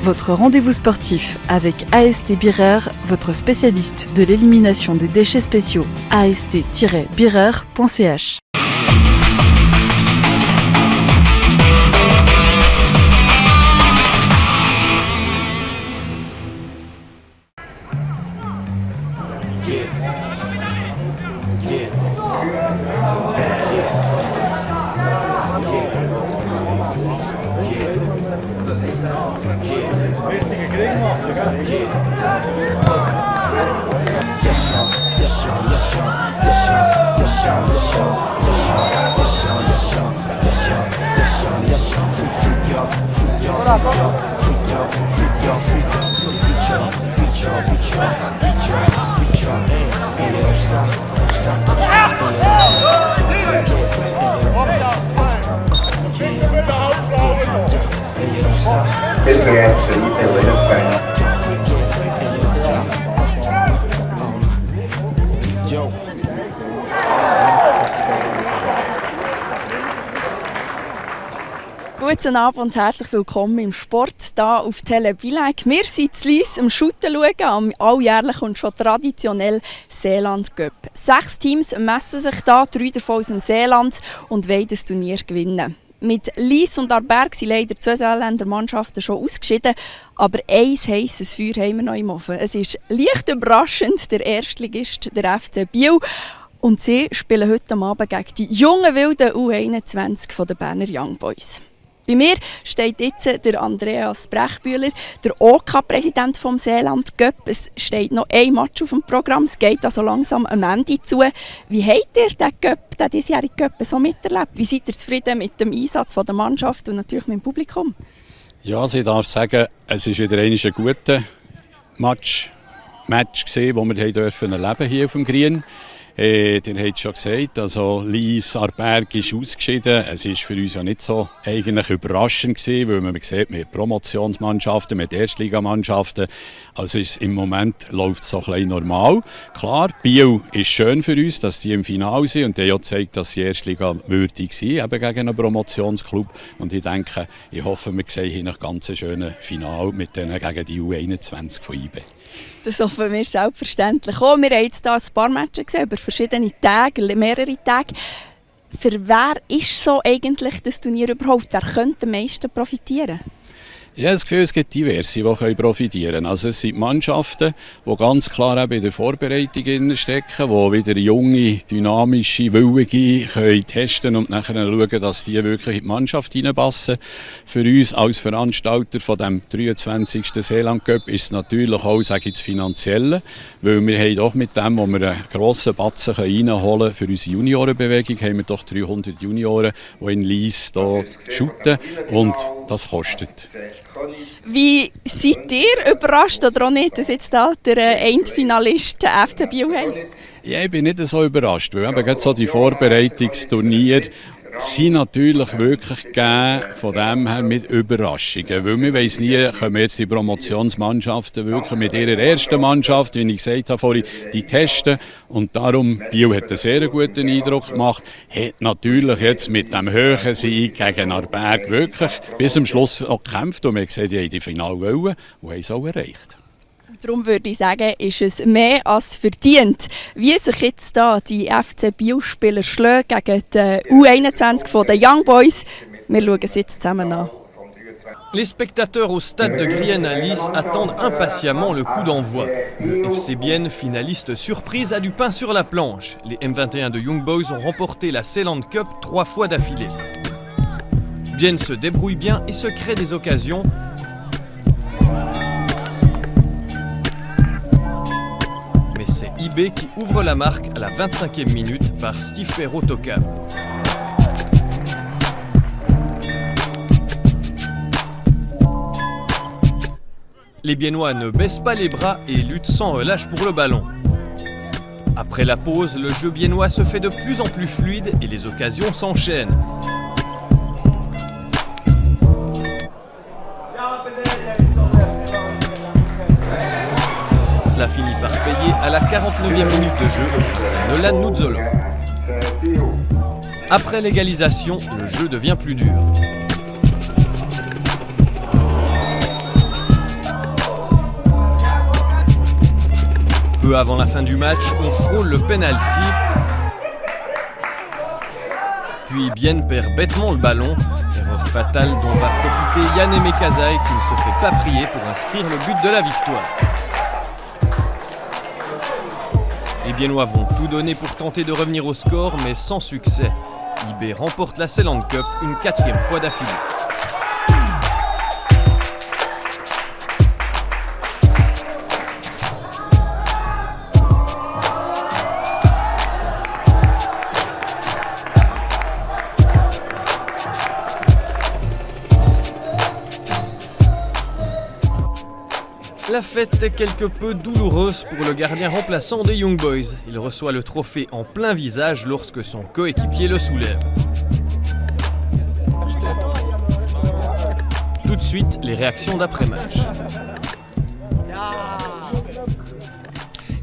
votre rendez-vous sportif avec AST Birer, votre spécialiste de l'élimination des déchets spéciaux. ast-birer.ch. Questo è Felipe Lorenzo. Guten Abend und herzlich willkommen im Sport hier auf Tele Bileg. Wir sind zu Lyss am Shooten schauen, am alljährlichen und schon traditionell Seeland Cup. 6 Teams messen sich hier, 3 davon aus dem Seeland und wollen das Turnier gewinnen. Mit Lyss und Aarberg sind leider 2 Seeländer Mannschaften schon ausgeschieden, aber ein heisses Feuer haben wir noch im Ofen. Es ist leicht überraschend der Erstligist, der FC Biel. Und sie spielen heute Abend gegen die jungen wilden U21 der Berner Young Boys. Bei mir steht jetzt der Andreas Brechbühler, der OK-Präsident vom Seeland Cup. Es steht noch ein Match auf dem Programm, es geht also langsam am Ende zu. Wie habt ihr den diesjährigen Cup so miterlebt? Wie seid ihr zufrieden mit dem Einsatz der Mannschaft und natürlich mit dem Publikum? Ja, also ich darf sagen, es war wieder ein guter Match gesehen, den wir erleben hier auf dem Grün. Ihr habt es schon gesagt, also Lyss, Aarberg ist ausgeschieden. Es war für uns ja nicht so eigentlich überraschend gewesen, weil man sieht, mit Promotionsmannschaften, mit Erstligamannschaften, also im Moment läuft es so ein bisschen normal. Klar, Biel ist schön für uns, dass die im Finale sind und die haben ja gezeigt, dass sie Erstliga würdig sind, eben gegen einen Promotionsklub. Und ich denke, ich hoffe, wir sehen hier ein ganz schönes Finale mit denen gegen die U21 von IB. Das hoffen wir selbstverständlich auch. Wir haben jetzt hier ein paar Matches gesehen, über verschiedene Tage, mehrere Tage. Für wer ist so eigentlich das Turnier überhaupt? Wer könnte am meisten profitieren? Ja, das Gefühl, es gibt diverse, die profitieren können. Also es sind Mannschaften, die ganz klar eben in der Vorbereitung stecken, die wieder junge, dynamische, willige können testen und nachher schauen, dass die wirklich in die Mannschaft hineinpassen. Für uns als Veranstalter von dem 23. Seeland Cup ist es natürlich auch, sage ich, das Finanzielle, weil wir haben doch mit dem, wo wir einen grossen Batzen reinholen können, für unsere Juniorenbewegung, haben wir doch 300 Junioren, die in Lyss hier shooten und das kostet. Wie seid ihr überrascht oder auch nicht, dass jetzt da der Endfinalist der FC Biel heisst? Ja, ich bin nicht so überrascht, weil eben so die Vorbereitungsturniere sind natürlich wirklich gegeben, von dem her mit Überraschungen. Weil man weiss nie, kommen jetzt die Promotionsmannschaften wirklich mit ihrer ersten Mannschaft, wie ich gesagt habe vorhin, die testen. Und darum, Biel hat einen sehr guten Eindruck gemacht, hat natürlich jetzt mit dem höheren Sieg gegen Aarberg wirklich bis zum Schluss auch gekämpft. Und man hat gesehen, die haben die Finale wollen und haben es auch erreicht. Darum würde ich sagen, ist es mehr als verdient. Wie sich jetzt da die FC Biel-Spieler schlagen gegen die U21 der Young Boys, wir schauen es jetzt zusammen an. Les spectateurs au stade de Grienne à Lyss attendent impatiemment le coup d'envoi. Le FC Bienne, finaliste surprise, a du pain sur la planche. Les M21 de Young Boys ont remporté la Seeland Cup 3 fois d'affilée. Bienne se débrouille bien et se crée des occasions. Mais c'est IB qui ouvre la marque à la 25e minute par Steve Perrault-Tocam. Les Biennois ne baissent pas les bras et luttent sans relâche pour le ballon. Après la pause, le jeu biennois se fait de plus en plus fluide et les occasions s'enchaînent. Cela finit par payer à la 49e minute de jeu grâce à Nolan Nuzzolo. Après l'égalisation, le jeu devient plus dur. Peu avant la fin du match, on frôle le penalty. Puis Bienne perd bêtement le ballon. Erreur fatale dont va profiter Yann Emekazaï qui ne se fait pas prier pour inscrire le but de la victoire. Les Biennois vont tout donner pour tenter de revenir au score, mais sans succès. IB remporte la Seeland Cup une 4e fois d'affilée. La fête est quelque peu douloureuse pour le gardien remplaçant des Young Boys. Il reçoit le trophée en plein visage lorsque son coéquipier le soulève. Tout de suite, les réactions d'après-match.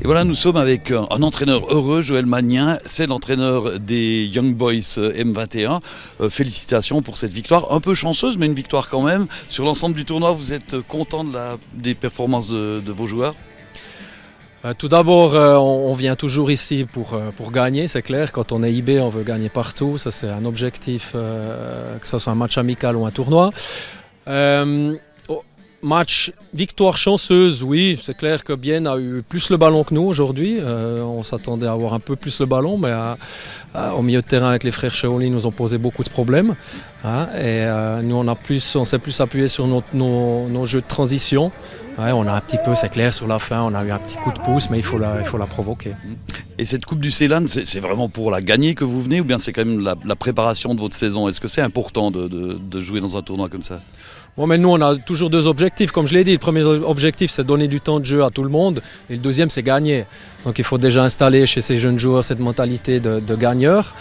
Et voilà, nous sommes avec un entraîneur heureux, Joël Magnin. C'est l'entraîneur des Young Boys M21. Félicitations pour cette victoire, un peu chanceuse, mais une victoire quand même. Sur l'ensemble du tournoi, vous êtes content des performances de vos joueurs ? Tout d'abord, on vient toujours ici pour gagner, c'est clair. Quand on est IB, on veut gagner partout. Ça, c'est un objectif, que ce soit un match amical ou un tournoi. Match, victoire chanceuse, oui, c'est clair que Bienne a eu plus le ballon que nous aujourd'hui. On s'attendait à avoir un peu plus le ballon, mais au milieu de terrain avec les frères Cheoli, ils nous ont posé beaucoup de problèmes. Et nous, on s'est plus appuyé sur nos jeux de transition. Ouais, on a un petit peu, c'est clair, sur la fin, on a eu un petit coup de pouce, mais il faut la provoquer. Et cette Coupe du Seeland, c'est vraiment pour la gagner que vous venez, ou bien c'est quand même la préparation de votre saison ? Est-ce que c'est important de jouer dans un tournoi comme ça ? Bon, mais nous, on a toujours deux objectifs. Comme je l'ai dit, le premier objectif, c'est donner du temps de jeu à tout le monde. Et le deuxième, c'est gagner. Donc il faut déjà installer chez ces jeunes joueurs cette mentalité de gagneur.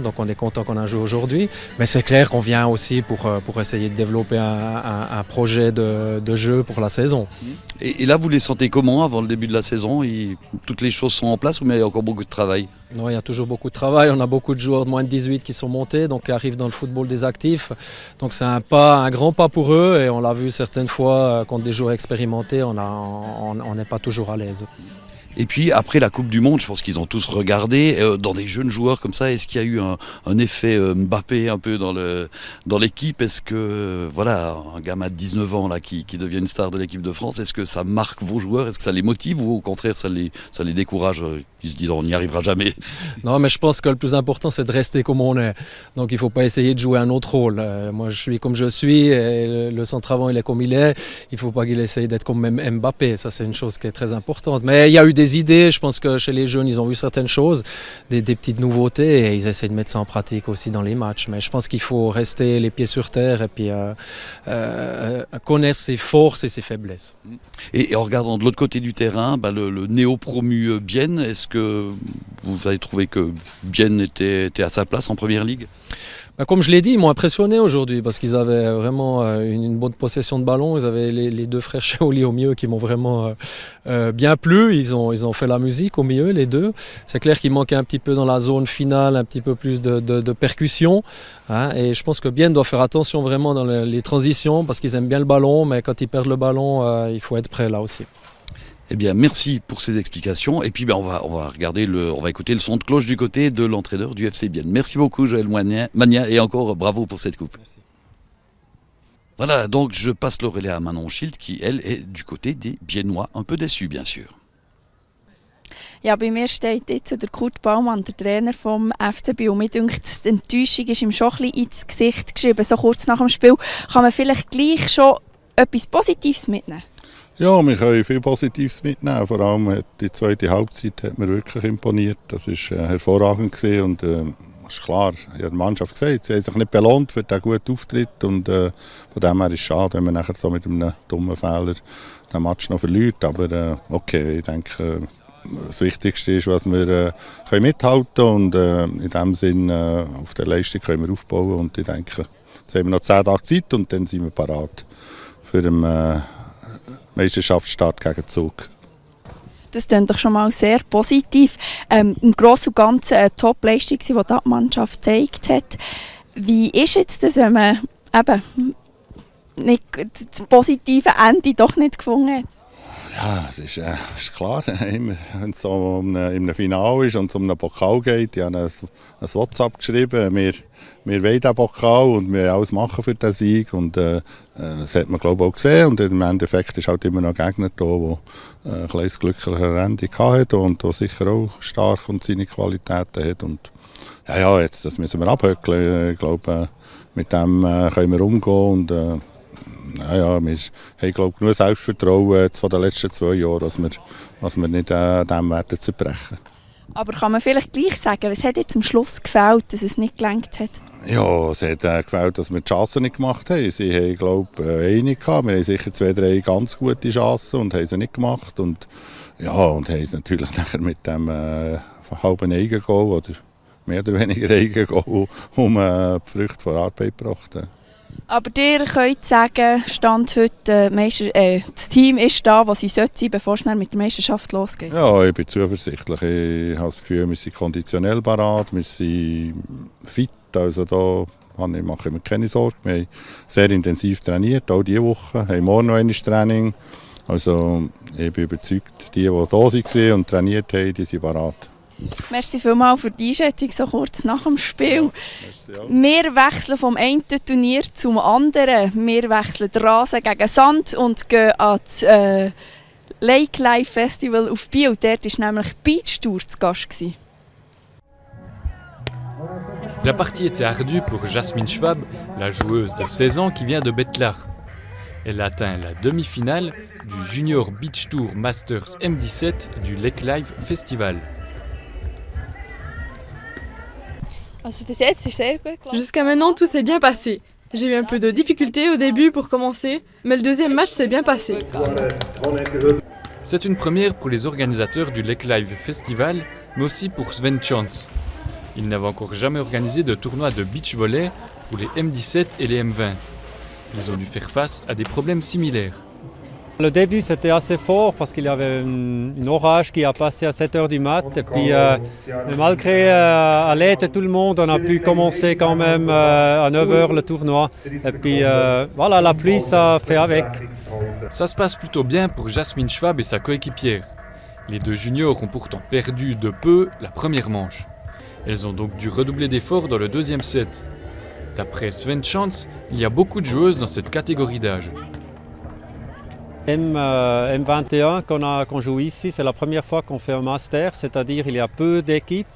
Donc on est content qu'on a joué aujourd'hui. Mais c'est clair qu'on vient aussi pour essayer de développer un projet de jeu pour la saison. Et là, vous les sentez comment avant le début de la saison ? Toutes les choses sont en place ou il y a encore beaucoup de travail ? Non, il y a toujours beaucoup de travail. On a beaucoup de joueurs de moins de 18 qui sont montés, donc qui arrivent dans le football des actifs. Donc c'est un grand pas pour eux. Et on l'a vu certaines fois contre des joueurs expérimentés, on n'est pas toujours à l'aise. Et puis après la Coupe du Monde, je pense qu'ils ont tous regardé, dans des jeunes joueurs comme ça, est-ce qu'il y a eu un effet Mbappé un peu dans l'équipe ? Est-ce que voilà, un gamin de 19 ans là, qui devient une star de l'équipe de France, est-ce que ça marque vos joueurs ? Est-ce que ça les motive ou au contraire ça les décourage ? Ils se disent on n'y arrivera jamais. Non, mais je pense que le plus important c'est de rester comme on est. Donc il ne faut pas essayer de jouer un autre rôle. Moi je suis comme je suis, et le centre avant il est comme il est. Il ne faut pas qu'il essaye d'être comme Mbappé. Ça c'est une chose qui est très importante. Mais il y a eu des idées, je pense que chez les jeunes ils ont vu certaines choses, des petites nouveautés et ils essaient de mettre ça en pratique aussi dans les matchs. Mais je pense qu'il faut rester les pieds sur terre et puis connaître ses forces et ses faiblesses. Et en regardant de l'autre côté du terrain, le néo-promu Bienne, est-ce que vous avez trouvé que Bienne était à sa place en première ligue ? Comme je l'ai dit, ils m'ont impressionné aujourd'hui parce qu'ils avaient vraiment une bonne possession de ballon. Ils avaient les deux frères Cheoli au milieu qui m'ont vraiment bien plu. Ils ont fait la musique au milieu, les deux. C'est clair qu'il manquait un petit peu dans la zone finale, un petit peu plus de percussion. Et je pense que Bienne doit faire attention vraiment dans les transitions parce qu'ils aiment bien le ballon, mais quand ils perdent le ballon, il faut être prêt là aussi. Eh bien, merci pour ces explications. Et puis, on va écouter le son de cloche du côté de l'entraîneur du FC Bienne. Merci beaucoup, Joël Magnin, et encore bravo pour cette coupe. Merci. Voilà, donc je passe le relais à Manon Schild, qui, elle, est du côté des Biennois, un peu déçus, bien sûr. Ja, bei mir steht jetzt der Kurt Baumann, der Trainer vom FCB. Und mir denkt, die Enttäuschung ist ihm schon ein bisschen ins Gesicht geschrieben. So kurz nach dem Spiel kann man vielleicht gleich schon etwas Positives mitnehmen. Ja, wir können viel Positives mitnehmen. Vor allem die zweite Halbzeit hat mir wirklich imponiert. Das war hervorragend und ist klar, ich habe der Mannschaft gesagt, sie haben sich nicht belohnt für den guten Auftritt und von dem her ist es schade, wenn man nachher so mit einem dummen Fehler den Match noch verliert. Aber okay, ich denke, das Wichtigste ist, was wir können mithalten und in dem Sinn auf der Leistung können wir aufbauen und ich denke, jetzt haben wir noch 10 Tage Zeit und dann sind wir parat für den Meisterschaftsstart gegen Zug. Das klingt doch schon mal sehr positiv. Im Großen und Ganzen eine Top-Leistung, die die Mannschaft gezeigt hat. Wie ist jetzt das, wenn man eben nicht das positive Ende doch nicht gefunden hat? Ja, es ist klar, wenn es so in einem Finale ist und es um einen Pokal geht. Ich habe ein WhatsApp geschrieben, wir wollen diesen Pokal und wir wollen alles machen für den Sieg. Und das hat man, glaube ich, auch gesehen. Und im Endeffekt ist halt immer noch ein Gegner da, der ein kleines glücklicher Ende hatte und der sicher auch stark und seine Qualitäten hat. Und ja, jetzt, das müssen wir abhökeln. Ich glaube, mit dem können wir umgehen. Und, wir haben, glaube ich, genug Selbstvertrauen von den letzten 2 Jahren, dass wir nicht dem werden zerbrechen. Aber kann man vielleicht gleich sagen, was hat jetzt am Schluss gefällt, dass es nicht gelangt hat? Ja, es hat gefällt, dass wir die Chancen nicht gemacht haben. Sie haben, glaube ich, eine gehabt. Wir haben sicher 2, 3 ganz gute Chancen und haben sie nicht gemacht. Und haben es natürlich nachher mit dem halben Eigengoal oder mehr oder weniger Eigengoal die Früchte von Arbeit gebracht. Aber ihr könnt sagen, Stand heute, das Team ist da, wo sie sein sollte, bevor es mit der Meisterschaft losgeht? Ja, ich bin zuversichtlich. Ich habe das Gefühl, wir sind konditionell parat, wir sind fit. Also da mache ich mir keine Sorgen. Wir haben sehr intensiv trainiert, auch diese Woche. Wir haben morgen noch ein Training. Also ich bin überzeugt, die da waren und trainiert haben, die sind parat. Merci vielmals für die Einschätzung so kurz nach dem Spiel. Wir wechseln vom einen Turnier zum anderen. Wir wechseln den Rasen gegen Sand und gehen ans Lake Life Festival auf Biel. Dort war nämlich Beach Tour zu Gast. La partie était ardue pour Jasmine Schwab, la joueuse de 16 ans qui vient de Bettlach. Elle atteint la demi-finale du Junior Beach Tour Masters M17 du Lake Life Festival. Jusqu'à maintenant, tout s'est bien passé. J'ai eu un peu de difficulté au début pour commencer, mais le deuxième match s'est bien passé. C'est une première pour les organisateurs du Lake Live Festival, mais aussi pour Sven Chance. Ils n'avaient encore jamais organisé de tournoi de beach volley pour les M17 et les M20. Ils ont dû faire face à des problèmes similaires. Le début c'était assez fort parce qu'il y avait un orage qui a passé à 7h du mat. Et puis malgré à l'aide de tout le monde, on a pu commencer quand même à 9h le tournoi. Et puis voilà, la pluie ça fait avec. Ça se passe plutôt bien pour Jasmine Schwab et sa coéquipière. Les 2 juniors ont pourtant perdu de peu la première manche. Elles ont donc dû redoubler d'efforts dans le deuxième set. D'après Sven Chance, il y a beaucoup de joueuses dans cette catégorie d'âge. M21 qu'on joue ici, c'est la première fois qu'on fait un master, c'est-à-dire il y a peu d'équipes.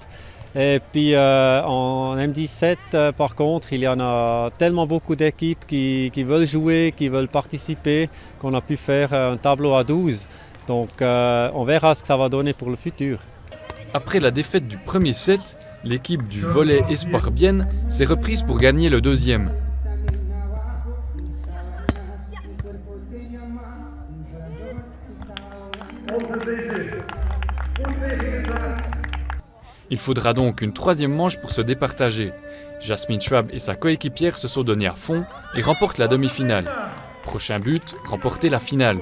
Et puis en M17, par contre, il y en a tellement beaucoup d'équipes qui veulent jouer, qui veulent participer, qu'on a pu faire un tableau à 12. Donc on verra ce que ça va donner pour le futur. Après la défaite du premier set, l'équipe du volley Espoir Bienne s'est reprise pour gagner le deuxième. Il faudra donc une 3e manche pour se départager. Jasmine Schwab et sa coéquipière se sont donnés à fond et remportent la demi-finale. Prochain but, remporter la finale.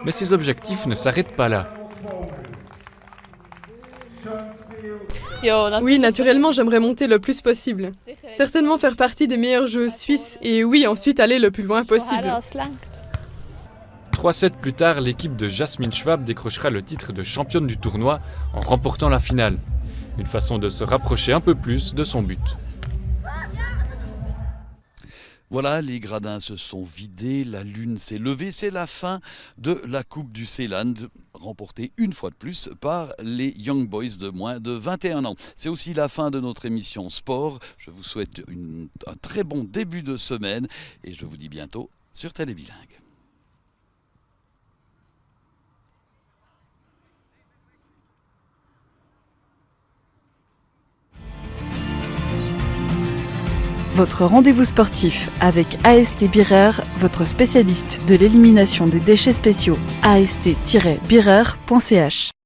Mais ces objectifs ne s'arrêtent pas là. Oui, naturellement, j'aimerais monter le plus possible. Certainement faire partie des meilleures joueuses suisses et oui, ensuite aller le plus loin possible. 3 sets plus tard, l'équipe de Jasmine Schwab décrochera le titre de championne du tournoi en remportant la finale. Une façon de se rapprocher un peu plus de son but. Voilà, les gradins se sont vidés, la lune s'est levée. C'est la fin de la Coupe du Seeland, remportée une fois de plus par les Young Boys de moins de 21 ans. C'est aussi la fin de notre émission Sport. Je vous souhaite un très bon début de semaine et je vous dis bientôt sur Télé Bilingue. Votre rendez-vous sportif avec AST Birer, votre spécialiste de l'élimination des déchets spéciaux. ast-birer.ch